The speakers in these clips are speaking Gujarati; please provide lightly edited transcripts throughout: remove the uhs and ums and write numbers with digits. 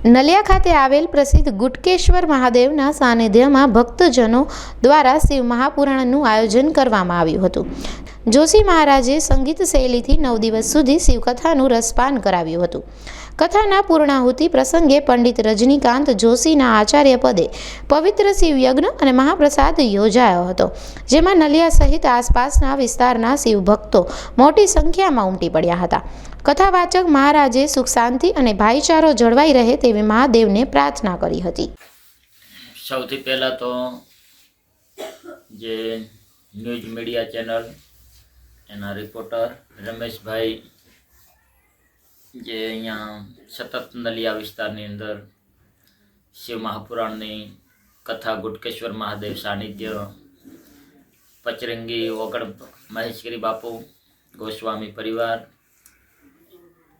નલિયા ખાતે આવેલ પ્રસિદ્ધ ગુટકેશ્વર મહાદેવના સાનિધ્યમાં ભક્તજનો દ્વારા શિવ મહાપુરાણનું આયોજન કરવામાં આવ્યું હતું. જોશી મહારાજે સંગીત શૈલીથી 9 દિવસ સુધી શિવકથાનું રસપાન કરાવ્યું હતું. કથાના પૂર્ણાહુતિ પ્રસંગે પંડિત રજનીકાંત જોશીના આચાર્ય પદે પવિત્ર શિવયજ્ઞ અને મહાપ્રસાદ યોજાયો હતો, જેમાં નલિયા સહિત આસપાસના વિસ્તારના શિવ ભક્તો મોટી સંખ્યામાં ઉમટી પડ્યા હતા. કથાવાચક મહારાજે સુખ શાંતિ અને ભાઈચારો જળવાઈ રહે તેવી મહાદેવને પ્રાર્થના કરી હતી. સૌથી પહેલા તો જે ન્યૂઝ મીડિયા ચેનલ એના રિપોર્ટર રમેશભાઈ જે અહીંયા સતત નલિયા વિસ્તારની અંદર શિવ મહાપુરાણની કથા ગુટકેશ્વર મહાદેવ સાનિધ્ય પચરંગી ઓગળ મહેશગીરી બાપુ ગોસ્વામી પરિવાર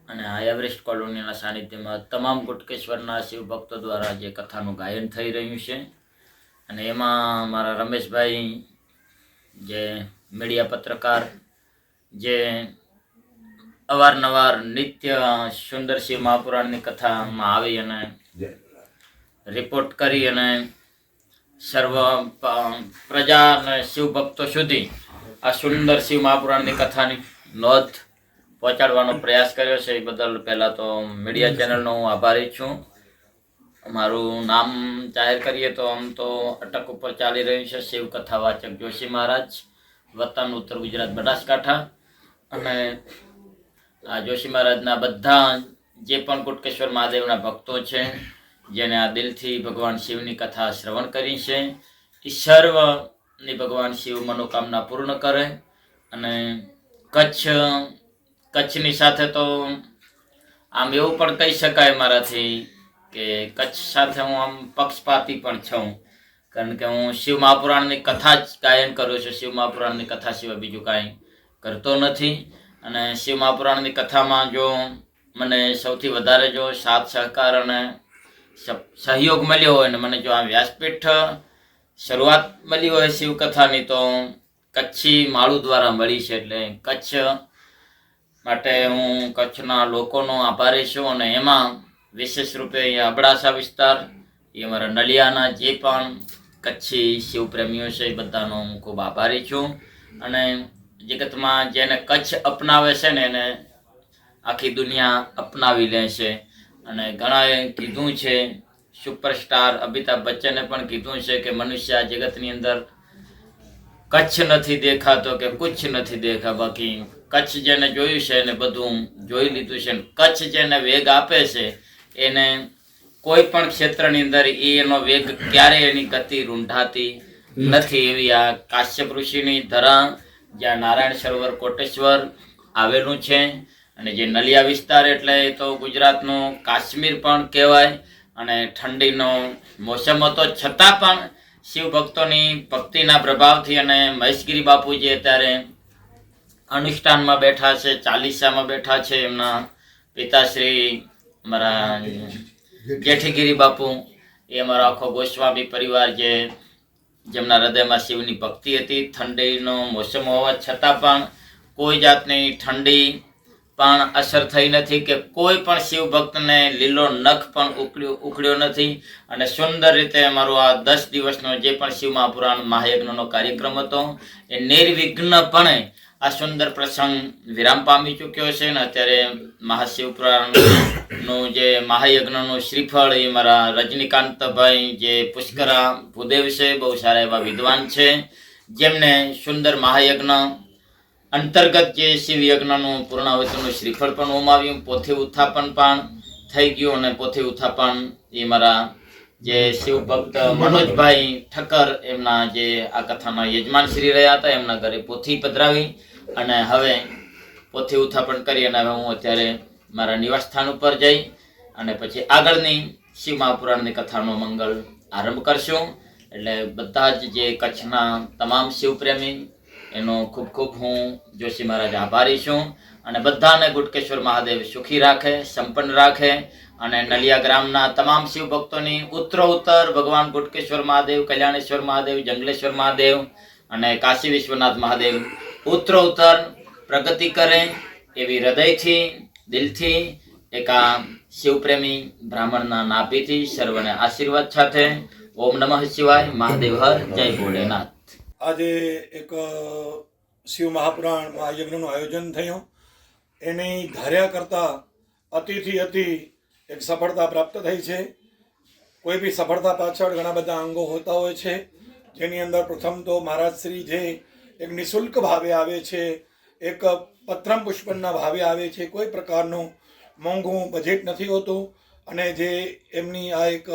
અને આ એવરેસ્ટ કોલોનીના સાનિધ્યમાં તમામ ગુટકેશ્વરના શિવ ભક્તો દ્વારા જે કથાનું ગાયન થઈ રહ્યું છે. અને એમાં મારા રમેશભાઈ જે મીડિયા પત્રકાર જે અવારનવાર નિત્ય સુંદર શિવ મહાપુરાણની કથામાં આવી અને રિપોર્ટ કરી અને સર્વ પ્રજા અને શિવ ભક્તો સુધી આ સુંદર શિવ મહાપુરાણની કથાની નોંધ પહોંચાડવાનો પ્રયાસ કર્યો છે. એ બદલ પહેલાં તો મીડિયા ચેનલનો હું આભારી છું. મારું નામ જાહેર કરીએ તો આમ તો અટક ઉપર ચાલી રહ્યું છે શિવ કથાવાચક જોશી મહારાજ, વતન ઉત્તર ગુજરાત બનાસકાંઠા. અને આ જોશી મહારાજના બધા જે પણ ગુટકેશ્વર મહાદેવના ભક્તો છે જેને આ દિલથી ભગવાન શિવની કથા શ્રવણ કરી છે, એ સર્વની ભગવાન શિવ મનોકામના પૂર્ણ કરે. અને કચ્છની સાથે તો આમ એવું પણ કહી શકાય મારાથી કે કચ્છ સાથે હું આમ પક્ષપાતી પણ છું, કારણ કે હું શિવ મહાપુરાણની કથા જ ગાયન કરું છું. શિવ મહાપુરાણની કથા સિવાય બીજું કાંઈ કરતો નથી. અને શિવ મહાપુરાણની કથામાં જો મને સૌથી વધારે જો સાથ સહકાર અને સહયોગ મળ્યો હોય ને મને જો આ વ્યાસપીઠ શરૂઆત મળી હોય શિવકથાની તો કચ્છી માળુ દ્વારા મળી છે. એટલે કચ્છ માટે હું કચ્છના લોકોનો આભારી છું. અને એમાં વિશેષ રૂપે અહીંયા અબડાસા વિસ્તાર, એ અમારા નલિયાના જે પણ કચ્છી શિવપ્રેમીઓ છે એ બધાનો હું ખૂબ આભારી છું. અને જગતમાં જેને કચ્છ અપનાવે છે ને એને આખી દુનિયા અપનાવી લે છે. અને ઘણાએ કીધું છે, સુપરસ્ટાર અમિતાભ બચ્ચને પણ કીધું છે કે મનુષ્ય આ જગતની અંદર કચ્છ નથી દેખાતો કે કુછ નથી દેખા, બાકી કચ્છ જેને જોયું છે એને બધું જોઈ લીધું છે. કચ્છ જેને વેગ આપે છે એને કોઈ પણ ક્ષેત્રની અંદર એનો વેગ ક્યારેય એની ગતિ રૂંધાતી નથી. એવી આ કાશ્યપ ઋષિની ધરા જ્યાં નારાયણ સરોવર કોટેશ્વર આવેલું છે. અને જે નલિયા વિસ્તાર એટલે તો ગુજરાતનું કાશ્મીર પણ કહેવાય. અને ઠંડીનો મોસમ હતો છતાં પણ શિવ ભક્તોની ભક્તિના પ્રભાવથી અને મહેશગીરી બાપુ જે અત્યારે અનુષ્ઠાનમાં બેઠા છે, ચાલીસામાં બેઠા છે, એમના પિતાશ્રી અમારા જેઠીગીરી બાપુ, એ અમારો આખો ગોસ્વામી પરિવાર જેમના હૃદયમાં શિવની ભક્તિ હતી. ઠંડીનો મોસમ હોવા છતાં પણ કોઈ જાતની ઠંડી પણ અસર થઈ નથી કે કોઈ પણ શિવ ભક્તને લીલો નખ પણ ઉખડ્યો નથી. અને સુંદર રીતે અમારો આ 10 દિવસનો જે પણ શિવ મહાપુરાણ મહાયજ્ઞનો કાર્યક્રમ હતો એ નિર્વિઘ્નપણે આ સુંદર પ્રસંગ વિરામ પામી ચૂક્યો છે. ને અત્યારે મહાશિવપુરાણનું જે મહાયજ્ઞનું શ્રીફળ એ મારા રજનીકાંતભાઈ જે પુષ્કરા ભૂદેવ છે, બહુ સારા એવા વિદ્વાન છે, જેમને સુંદર મહાયજ્ઞ અંતર્ગત જે શિવયજ્ઞનું પૂર્ણાહુતિનું શ્રીફળ પણ હોમાવ્યું, પોથી ઉત્થાપન પણ થઈ ગયું. અને પોથી ઉત્થાપન એ મારા જે શિવ ભક્ત મનોજભાઈ ઠક્કર એમના જે આ કથાના યજમાન શ્રી રહ્યા હતા એમના ઘરે પોથી પધરાવી અને હવે પોથી ઉત્થાપન કરી અને હવે હું અત્યારે મારા નિવાસસ્થાન ઉપર જઈ અને પછી આગળની શિવ મહાપુરાણની કથાનો મંગલ આરંભ કરશું. એટલે બધા જ જે કચ્છના તમામ શિવપ્રેમી એનો ખૂબ ખૂબ હું જોશી મહારાજ આભારી છું. અને બધાને ગુટકેશ્વર મહાદેવ સુખી રાખે, સંપન્ન રાખે. અને નલિયા ગ્રામના તમામ શિવ ભક્તોની ઉત્તરોત્તર ભગવાન ગુટકેશ્વર મહાદેવ, કલ્યાણેશ્વર મહાદેવ, જંગલેશ્વર મહાદેવ અને કાશી વિશ્વનાથ મહાદેવ ઉત્તરોત્તર પ્રગતિ કરે એવી હૃદયથી દિલથી એક આ શિવપ્રેમી બ્રાહ્મણના નાભીથી સર્વને આશીર્વાદ સાથે ઓમ નમઃ શિવાય, મહાદેવ હર, જય ભોલેનાથ. આજે એક શિવ મહાપુરાણ મહાયજ્ઞનું આયોજન થયું. એની ધાર્યા કરતાં અતિથી અતિ એક સફળતા પ્રાપ્ત થઈ છે. કોઈ બી સફળતા પાછળ ઘણા બધા અંગો હોતા હોય છે, જેની અંદર પ્રથમ તો મહારાજ શ્રી જે એક નિઃશુલ્ક ભાવે આવે છે, એક પત્રમ પુષ્પનના ભાવે આવે છે, કોઈ પ્રકારનું મોંઘું બજેટ નથી હોતું. અને જે એમની આ એક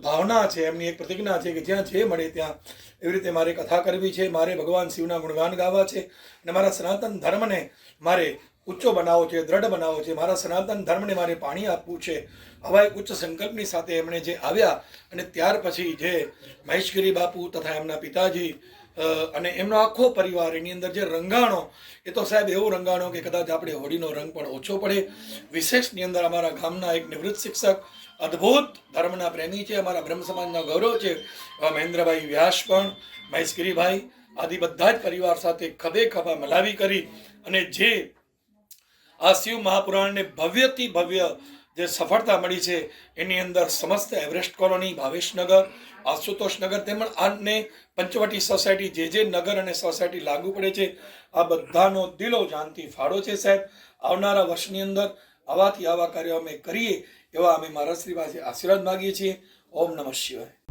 ભાવના છે, એમની એક પ્રતિજ્ઞા છે કે જ્યાં જે મળે ત્યાં એવી રીતે મારે કથા કરવી છે, મારે ભગવાન શિવના ગુણગાન ગાવા છે અને મારા સનાતન ધર્મને મારે ઊંચો બનાવવો છે, દ્રઢ બનાવવો છે, મારા સનાતન ધર્મને મારે પાણી આપવું છે. આવા એક ઉચ્ચ સંકલ્પની સાથે એમણે જે આવ્યા અને ત્યાર પછી જે મહેશગીરી બાપુ તથા એમના પિતાજી અને એમનો આખો પરિવાર એની અંદર જે રંગાણો, એ તો સાહેબ એવો રંગાણો કે કદાચ આપણે હોળીનો રંગ પણ ઓછો પડે. વિશેષની અંદર અમારા ગામના એક નિવૃત્ત શિક્ષક, અદ્ભુત ધર્મના પ્રેમી છે, અમારા બ્રહ્મ સમાજના ગૌરવ છે, મહેન્દ્રભાઈ વ્યાસ પણ, મહેશગીરીભાઈ આદિ બધા જ પરિવાર સાથે ખભે ખભા મલાવી કરી અને જે આ શિવ મહાપુરાણને ભવ્યથી ભવ્ય જે સફળતા મળી છે, એની અંદર સમસ્ત એવરેસ્ટ કોલોની, ભાવેશનગર, આશુતોષનગર તેમજ આને પંચવટી સોસાયટી જે નગર અને સોસાયટી લાગુ પડે છે, આ બધાનો દિલો જાનથી ફાળો છે. સાહેબ, આવનારા વર્ષની અંદર આવા કાર્યો અમે કરીએ એવા અમે મહારાજ શ્રી પાસે આશીર્વાદ માગીએ છીએ. ઓમ નમઃ શિવાય.